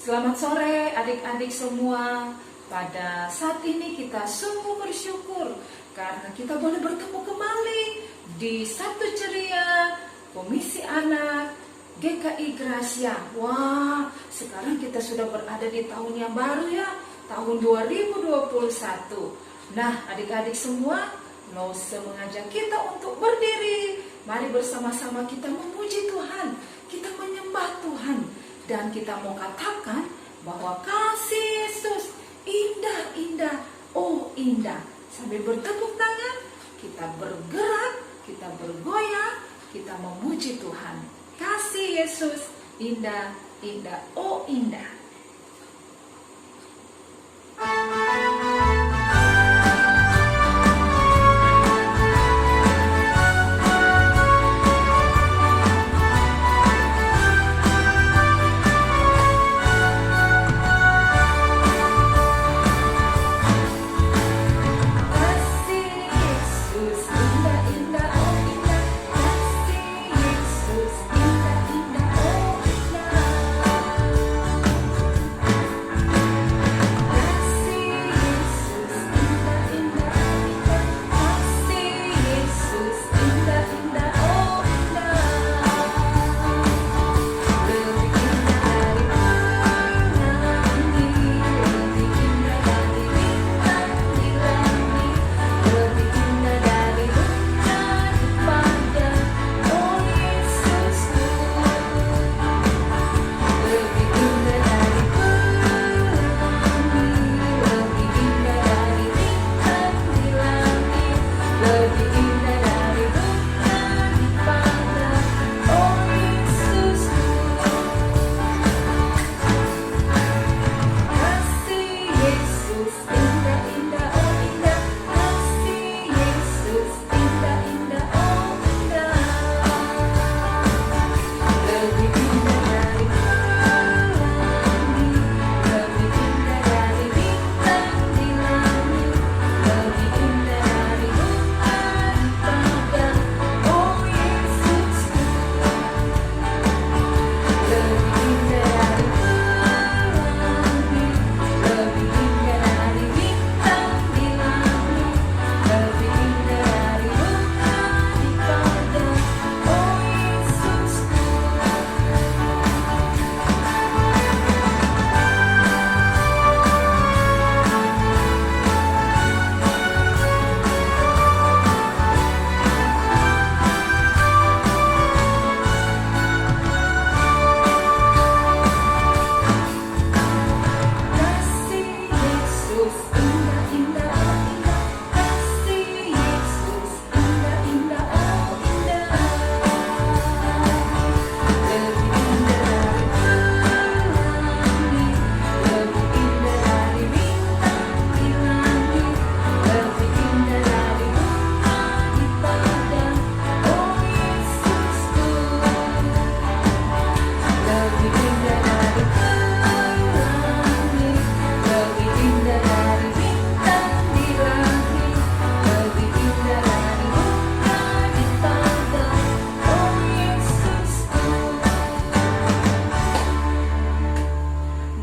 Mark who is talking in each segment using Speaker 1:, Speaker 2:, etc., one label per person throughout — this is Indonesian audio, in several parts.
Speaker 1: Selamat sore adik-adik semua. Pada saat ini kita sungguh bersyukur karena kita boleh bertemu kembali di Sabtu Ceria Komisi Anak GKI Gracia. Wah, sekarang kita sudah berada di tahun yang baru ya, tahun 2021. Nah, adik-adik semua, Lose mengajak kita untuk berdiri. Mari bersama-sama kita memuji Tuhan, kita menyembah Tuhan, dan kita mau katakan bahwa kasih Yesus indah, indah, oh indah. Sambil bertepuk tangan, kita bergerak, kita bergoyang, kita memuji Tuhan. Kasih Yesus indah, indah, oh indah.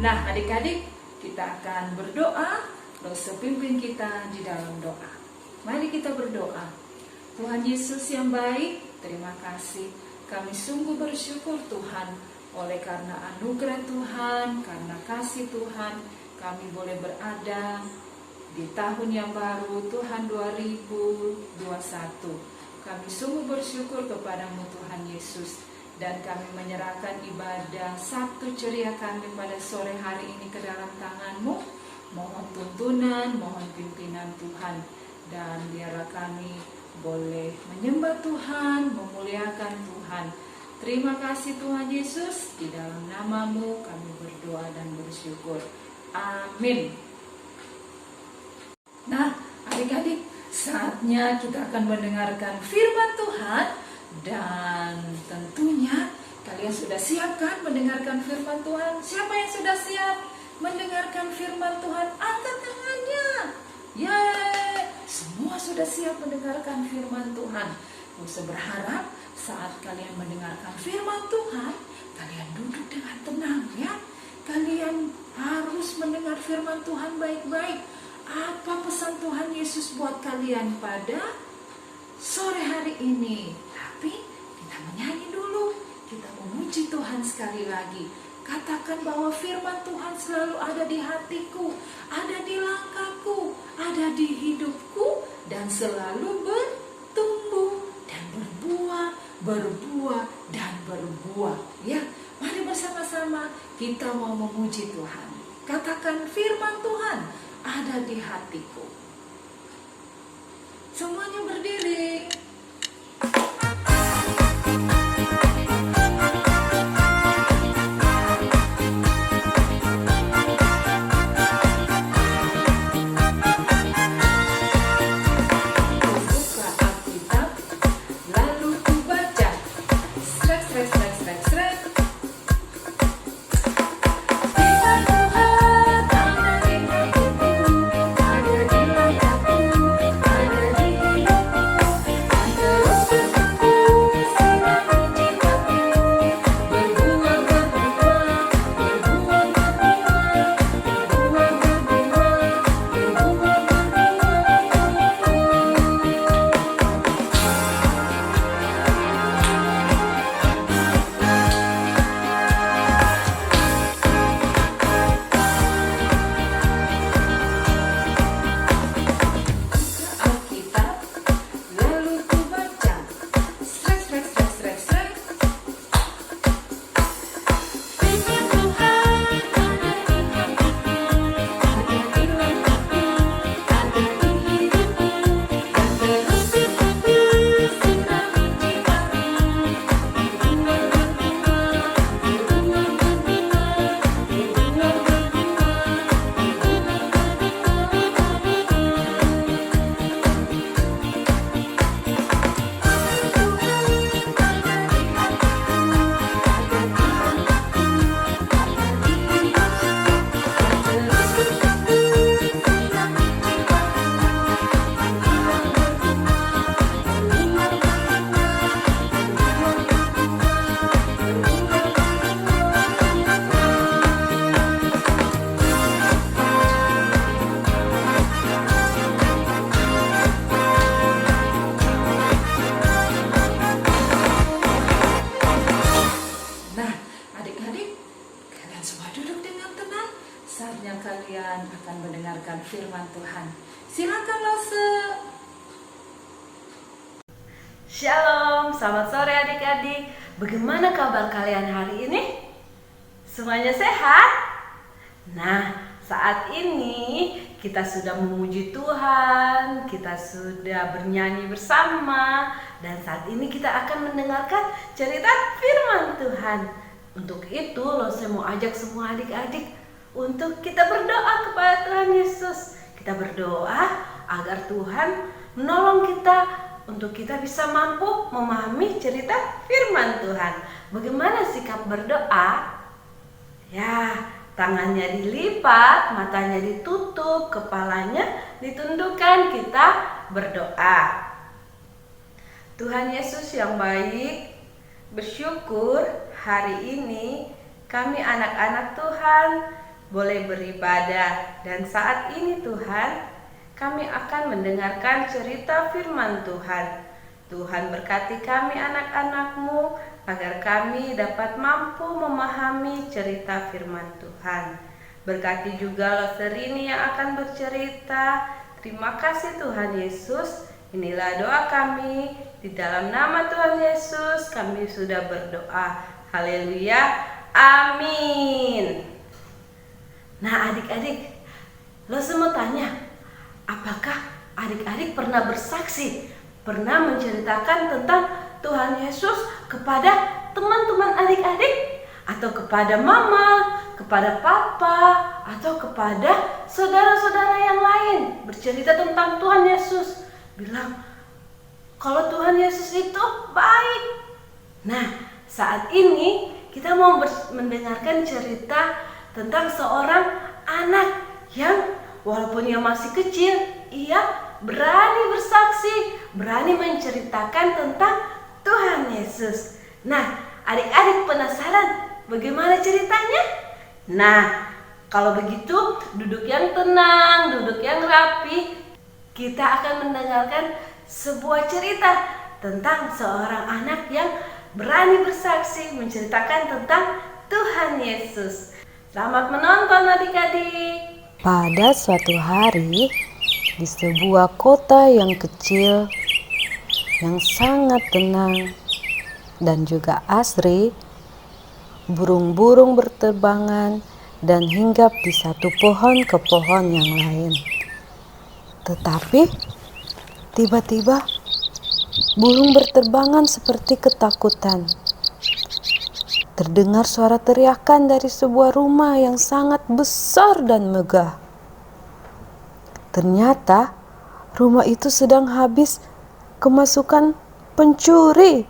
Speaker 1: Nah, adik-adik, kita akan berdoa. Lose pimpin kita di dalam doa. Mari kita berdoa. Tuhan Yesus yang baik, terima kasih. Kami sungguh bersyukur Tuhan, oleh karena anugerah Tuhan, karena kasih Tuhan, kami boleh berada di tahun yang baru Tuhan 2021. Kami sungguh bersyukur kepadamu Tuhan Yesus. Dan kami menyerahkan ibadah Sabtu Ceria kami pada sore hari ini ke dalam tangan-Mu. Mohon tuntunan, mohon pimpinan Tuhan. Dan biarlah kami boleh menyembah Tuhan, memuliakan Tuhan. Terima kasih Tuhan Yesus. Di dalam nama-Mu kami berdoa dan bersyukur. Amin. Nah, adik-adik, saatnya kita akan mendengarkan firman Tuhan. Dan tentunya kalian sudah siap kan mendengarkan firman Tuhan? Siapa yang sudah siap mendengarkan firman Tuhan? Angkat tangannya. Yeay, semua sudah siap mendengarkan firman Tuhan. Saya berharap saat kalian mendengarkan firman Tuhan, kalian duduk dengan tenang ya. kalian harus mendengar firman Tuhan baik-baik. Apa pesan Tuhan Yesus buat kalian pada sore hari ini? Tapi kita menyanyi dulu, kita memuji Tuhan sekali lagi. Katakan bahwa firman Tuhan selalu ada di hatiku, ada di langkahku, ada di hidupku, dan selalu bertumbuh dan berbuah dan berbuah. Ya, mari bersama-sama kita mau memuji Tuhan. Katakan firman Tuhan ada di hatiku. Semuanya berdiri. Kalian akan mendengarkan firman Tuhan. Silakan Lose.
Speaker 2: Shalom, selamat sore adik-adik. Bagaimana kabar kalian hari ini? Semuanya sehat? Nah, saat ini kita sudah memuji Tuhan, kita sudah bernyanyi bersama, dan saat ini kita akan mendengarkan cerita firman Tuhan. Untuk itu, Lose mau ajak semua adik-adik untuk kita berdoa kepada Tuhan Yesus. Kita berdoa agar Tuhan menolong kita untuk kita bisa mampu memahami cerita firman Tuhan. Bagaimana sikap berdoa? Ya, tangannya dilipat, matanya ditutup, kepalanya ditundukkan, kita berdoa. Tuhan Yesus yang baik, bersyukur hari ini kami anak-anak Tuhan boleh beribadah, dan saat ini Tuhan kami akan mendengarkan cerita firman Tuhan. Tuhan berkati kami anak-anak-Mu agar kami dapat mampu memahami cerita firman Tuhan. Berkati juga Loserini yang akan bercerita. Terima kasih Tuhan Yesus. Inilah doa kami, di dalam nama Tuhan Yesus kami sudah berdoa. Haleluya, amin. Nah adik-adik, lo semua tanya, apakah adik-adik pernah bersaksi, pernah menceritakan tentang Tuhan Yesus kepada teman-teman adik-adik, atau kepada mama, kepada papa, atau kepada saudara-saudara yang lain, bercerita tentang Tuhan Yesus, bilang kalau Tuhan Yesus itu baik. Nah, saat ini kita mau mendengarkan cerita tentang seorang anak yang walaupun ia masih kecil, ia berani bersaksi, berani menceritakan tentang Tuhan Yesus. Nah, adik-adik penasaran bagaimana ceritanya? Nah, kalau begitu duduk yang tenang, duduk yang rapi. Kita akan mendengarkan sebuah cerita tentang seorang anak yang berani bersaksi menceritakan tentang Tuhan Yesus. Selamat menonton adik-adik.
Speaker 3: Pada suatu hari, di sebuah kota yang kecil, yang sangat tenang dan juga asri, burung-burung berterbangan dan hinggap di satu pohon ke pohon yang lain. Tetapi, tiba-tiba burung berterbangan seperti ketakutan. Terdengar suara teriakan dari sebuah rumah yang sangat besar dan megah. Ternyata rumah itu sedang habis kemasukan pencuri.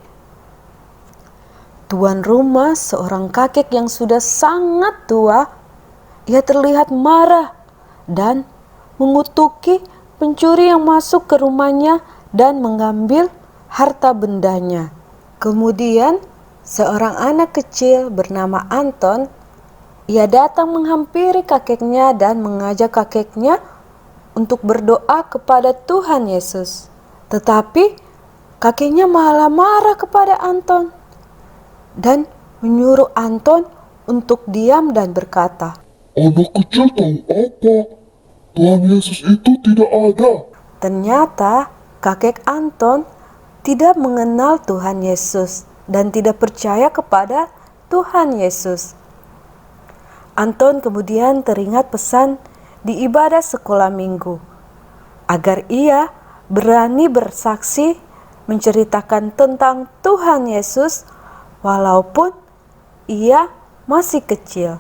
Speaker 3: Tuan rumah, seorang kakek yang sudah sangat tua, ia terlihat marah dan mengutuki pencuri yang masuk ke rumahnya dan mengambil harta bendanya. Kemudian seorang anak kecil bernama Anton, ia datang menghampiri kakeknya dan mengajak kakeknya untuk berdoa kepada Tuhan Yesus. Tetapi kakeknya malah marah kepada Anton dan menyuruh Anton untuk diam dan berkata,
Speaker 4: "Anak kecil tahu apa? Tuhan Yesus itu tidak ada."
Speaker 3: ternyata kakek Anton tidak mengenal Tuhan Yesus dan tidak percaya kepada Tuhan Yesus. Anton kemudian teringat pesan di ibadah sekolah minggu, agar ia berani bersaksi menceritakan tentang Tuhan Yesus walaupun ia masih kecil.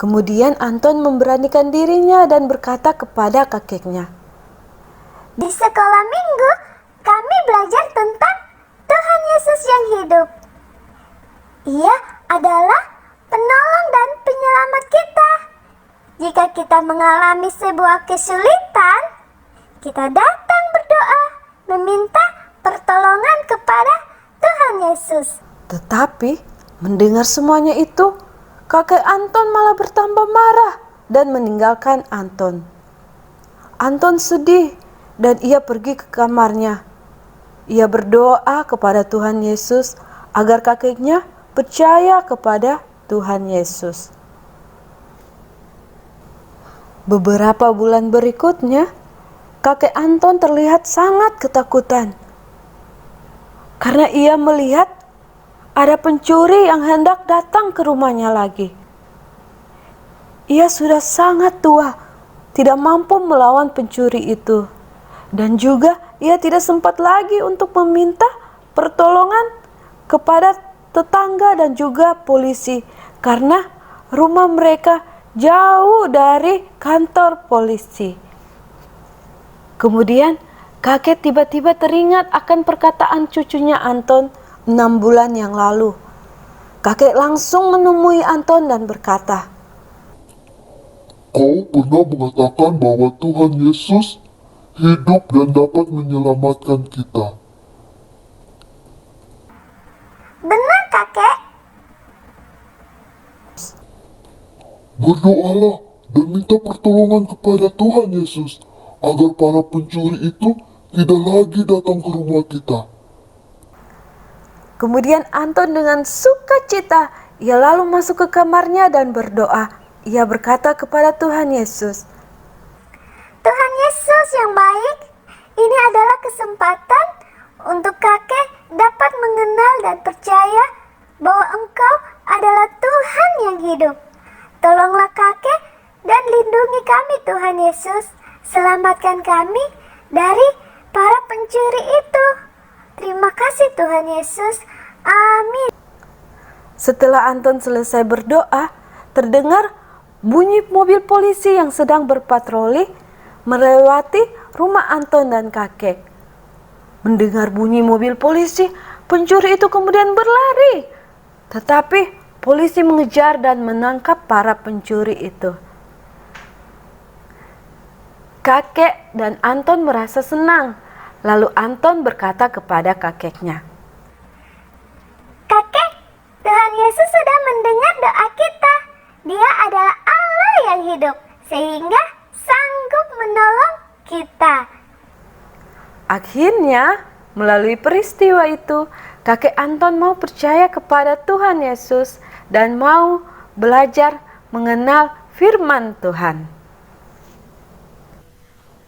Speaker 3: Kemudian Anton memberanikan dirinya dan berkata kepada kakeknya,
Speaker 5: "Di sekolah minggu, kami belajar tentang Tuhan Yesus yang hidup. Ia adalah penolong dan penyelamat kita. Jika kita mengalami sebuah kesulitan, kita datang berdoa, meminta pertolongan kepada Tuhan Yesus."
Speaker 3: Tetapi mendengar semuanya itu, kakek Anton malah bertambah marah dan meninggalkan Anton. Anton sedih dan ia pergi ke kamarnya. Ia berdoa kepada Tuhan Yesus agar kakeknya percaya kepada Tuhan Yesus. Beberapa bulan berikutnya, kakek Anton terlihat sangat ketakutan karena ia melihat ada pencuri yang hendak datang ke rumahnya lagi. Ia sudah sangat tua, tidak mampu melawan pencuri itu. Dan juga ia tidak sempat lagi untuk meminta pertolongan kepada tetangga dan juga polisi, karena rumah mereka jauh dari kantor polisi. Kemudian kakek tiba-tiba teringat akan perkataan cucunya Anton 6 bulan yang lalu. Kakek langsung menemui Anton dan berkata,
Speaker 4: Kau pernah mengatakan bahwa Tuhan Yesus hidup dan dapat menyelamatkan kita.
Speaker 5: Benar, kakek.
Speaker 4: Berdoalah dan minta pertolongan kepada Tuhan Yesus agar para pencuri itu tidak lagi datang ke rumah kita.
Speaker 3: Kemudian Anton dengan sukacita, ia lalu masuk ke kamarnya dan berdoa. Ia berkata kepada Tuhan Yesus,
Speaker 5: Tuhan Yesus yang baik, ini adalah kesempatan untuk kakek dapat mengenal dan percaya bahwa Engkau adalah Tuhan yang hidup. Tolonglah kakek dan lindungi kami Tuhan Yesus. Selamatkan kami dari para pencuri itu. Terima kasih Tuhan Yesus. Amin.
Speaker 3: Setelah Anton selesai berdoa, terdengar bunyi mobil polisi yang sedang berpatroli melewati rumah Anton dan kakek. Mendengar bunyi mobil polisi, pencuri itu kemudian berlari. Tetapi polisi mengejar dan menangkap para pencuri itu. Kakek dan Anton merasa senang. Lalu Anton berkata kepada kakeknya,
Speaker 5: Kakek, Tuhan Yesus sudah mendengar doa kita. Dia adalah hidup sehingga sanggup menolong kita.
Speaker 3: Akhirnya, melalui peristiwa itu, kakek Anton mau percaya kepada Tuhan Yesus dan mau belajar mengenal firman Tuhan.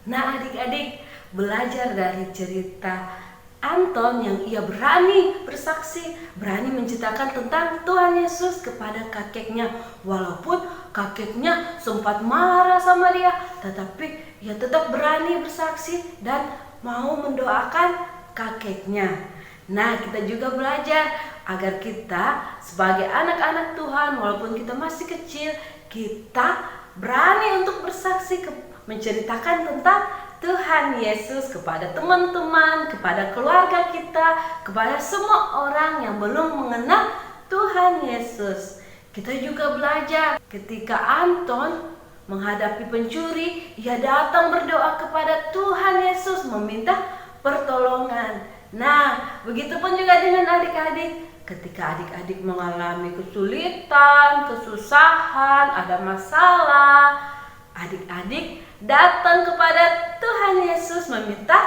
Speaker 2: Nah adik-adik, belajar dari cerita Anton yang ia berani bersaksi, berani menceritakan tentang Tuhan Yesus kepada kakeknya. Walaupun kakeknya sempat marah sama dia, tetapi ia tetap berani bersaksi dan mau mendoakan kakeknya. Nah, kita juga belajar agar kita sebagai anak-anak Tuhan, walaupun kita masih kecil, kita berani untuk bersaksi, menceritakan tentang Tuhan Yesus kepada teman-teman, kepada keluarga kita, kepada semua orang yang belum mengenal Tuhan Yesus. Kita juga belajar ketika Anton menghadapi pencuri, ia datang berdoa kepada Tuhan Yesus meminta pertolongan. Nah, begitupun juga dengan adik-adik. Ketika adik-adik mengalami kesulitan, kesusahan, ada masalah, adik-adik datang kepada Tuhan Yesus meminta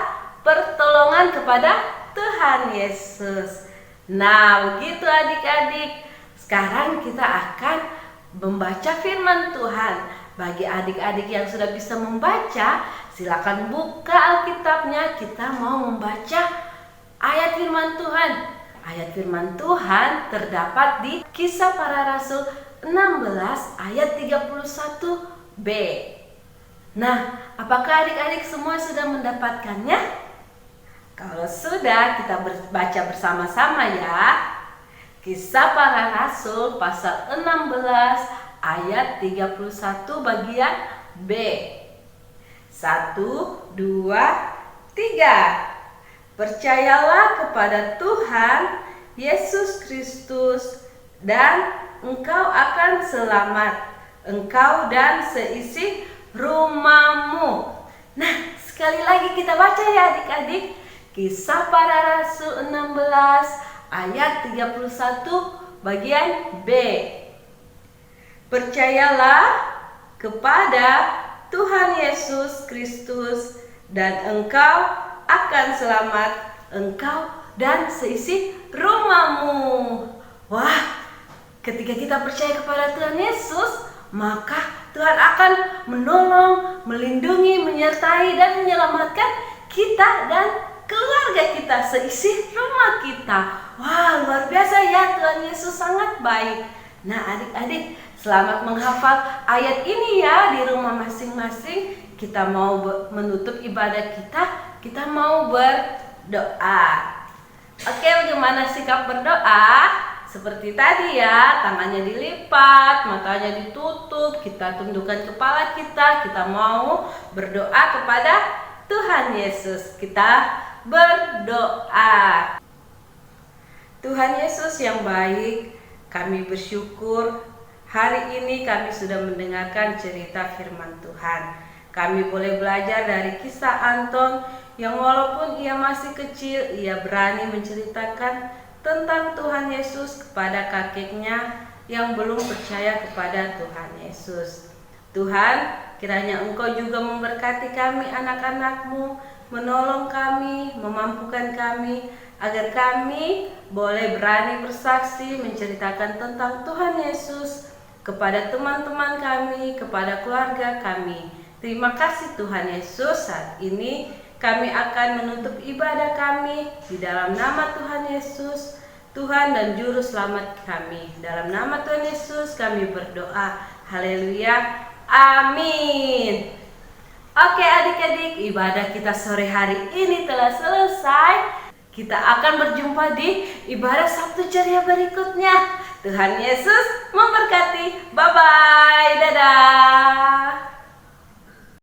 Speaker 2: pertolongan kepada Tuhan Yesus. Nah, begitu adik-adik. Sekarang kita akan membaca firman Tuhan. Bagi adik-adik yang sudah bisa membaca, silakan buka Alkitabnya. Kita mau membaca ayat firman Tuhan. Ayat firman Tuhan terdapat di Kisah Para Rasul 16 ayat 31b. Nah, apakah adik-adik semua sudah mendapatkannya? Kalau sudah, kita baca bersama-sama ya. Kisah Para Rasul pasal 16 ayat 31 bagian B. 1, 2, 3. Percayalah kepada Tuhan Yesus Kristus dan engkau akan selamat, engkau dan seisi rumahmu. Nah, sekali lagi kita baca ya adik-adik. Kisah Para Rasul 16 ayat 31 bagian B. Percayalah kepada Tuhan Yesus Kristus dan engkau akan selamat, engkau dan seisi rumahmu. Wah, ketika kita percaya kepada Tuhan Yesus, maka Tuhan akan menolong, melindungi, menyertai dan menyelamatkan kita dan keluarga kita, seisi rumah kita. Wah, luar biasa ya, Tuhan Yesus sangat baik. Nah adik-adik, selamat menghafal ayat ini ya di rumah masing-masing. Kita mau menutup ibadah kita mau berdoa. Oke, bagaimana sikap berdoa? Seperti tadi ya, tangannya dilipat, matanya ditutup, kita tundukkan kepala kita mau berdoa kepada Tuhan Yesus. Kita berdoa. Tuhan Yesus yang baik, kami bersyukur hari ini kami sudah mendengarkan cerita firman Tuhan. Kami boleh belajar dari kisah Anton yang walaupun ia masih kecil, ia berani menceritakan tentang Tuhan Yesus kepada kakeknya yang belum percaya kepada Tuhan Yesus. Tuhan, kiranya Engkau juga memberkati kami anak-anak-Mu, menolong kami, memampukan kami, agar kami boleh berani bersaksi menceritakan tentang Tuhan Yesus kepada teman-teman kami, kepada keluarga kami. Terima kasih Tuhan Yesus. Saat ini kami akan menutup ibadah kami di dalam nama Tuhan Yesus, Tuhan dan Juru Selamat kami. Dalam nama Tuhan Yesus kami berdoa. Haleluya. Amin. Oke adik-adik, ibadah kita sore hari ini telah selesai. Kita akan berjumpa di ibadah Sabtu Ceria berikutnya. Tuhan Yesus memberkati. Bye-bye. Dadah.